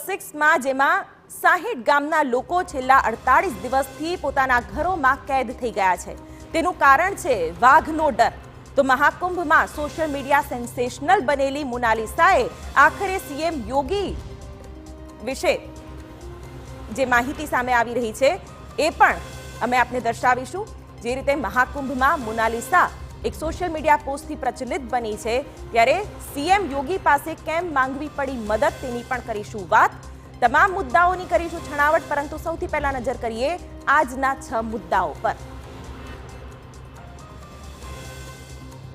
6માં જેમાં 60 ગામના લોકો છેલ્લા 48 દિવસથી પોતાના ઘરોમાં કેદ થઈ ગયા છે। તેનું કારણ છે વાઘનો ડર। તો મહાકુંભમાં સોશિયલ મીડિયા સેન્સેશનલ બનેલી મોનાલિસાએ આખરે સીએમ યોગી વિશે જે માહિતી સામે આવી રહી છે એ પણ અમે આપને દર્શાવીશું। જે રીતે મહાકુંભમાં મોનાલિસા એક સોશિયલ મીડિયા પોસ્ટથી પ્રચલિત બની છે, ત્યારે સીએમ યોગી પાસે કેમ માંગવી પડી મદદ તેની પણ કરીશું વાત। તમામ મુદ્દાઓની કરીશું છણાવટ, પરંતુ સૌથી પહેલા નજર કરીએ આજના 6 મુદ્દાઓ પર।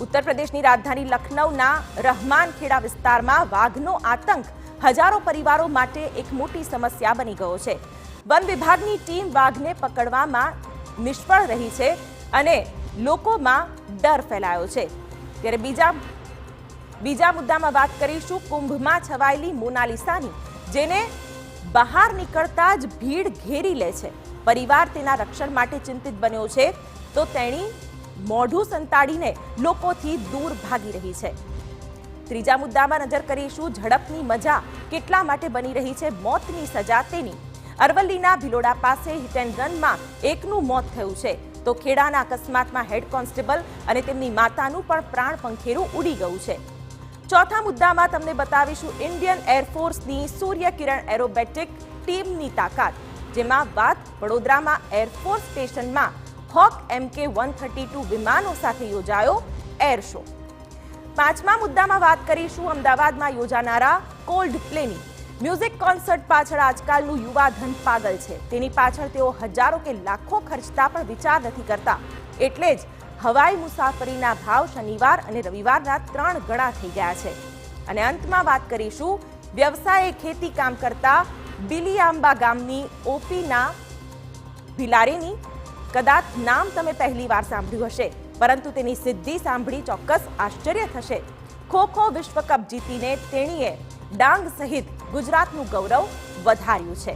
ઉત્તર પ્રદેશની રાજધાની લખનૌના રહમાનખેડા વિસ્તારમાં વાઘનો આતંક હજારો પરિવારો માટે એક મોટી સમસ્યા બની ગયો છે। વન વિભાગની ટીમ વાઘને પકડવામાં નિષ્ફળ રહી છે અને લોકોમાં ડર ફેલાયો છે। ત્યારે બીજા મુદ્દામાં વાત કરીશું કુંભમાં છવાયેલી મોનાલિસાની, જેને બહાર નીકળતા જ ભીડ ઘેરી લે છે। પરિવાર તેના રક્ષણ માટે ચિંતિત બન્યો છે, તો તેણી મોઢું સંતાડીને લોકોથી દૂર ભાગી રહી છે। ત્રીજા મુદ્દામાં નજર કરીશું ઝડપની મજા કેટલા માટે બની રહી છે મોતની સજા તેની। અરવલ્લીના ભિલોડા પાસે હિટ એન્ડ રનમાં એકનું મોત થયું છે, તો ખેડાના અકસ્માતમાં હેડ કોન્સ્ટેબલ અને તેમની માતાનું પણ પ્રાણ પંખેરું ઉડી ગયું છે। ચોથા મુદ્દામાં તમને બતાવીશું ઇન્ડિયન એરફોર્સની સૂર્યકિરણ એરોબેટિક ટીમની તાકાત, જેમાં વાત વડોદરામાં એરફોર્સ સ્ટેશનમાં હોક MK-132 વિમાનો સાથે યોજાયો એર શો। પાંચમા મુદ્દામાં વાત કરીશું અમદાવાદમાં યોજાનારા કોલ્ડ પ્લેની। મ્યુઝિક કોન્સર્ટ પાછળ આજકાલનું યુવા ધન પાગલ છે। તેની પાછળ તેઓ હજારો કે લાખો ખર્ચતા પણ વિચાર નથી કરતા, એટલે જ હવાઈ મુસાફરીના ભાવ શનિવાર અને રવિવારના 3 ગણા થઈ ગયા છે। અને અંતમાં વાત કરીશું વ્યવસાયે ખેતી કામ કરતા બિલિયાંબા ગામની ઓપીના ભિલારેની। કદાચ નામ તમે પહેલી વાર સાંભળ્યું હશે, પરંતુ તેની સિદ્ધિ સાંભળી ચોક્કસ આશ્ચર્ય થશે। ખો-ખો વિશ્વકપ જીતીને તેણીએ ડાંગ સહિત ગુજરાતનું ગૌરવ વધાર્યું છે।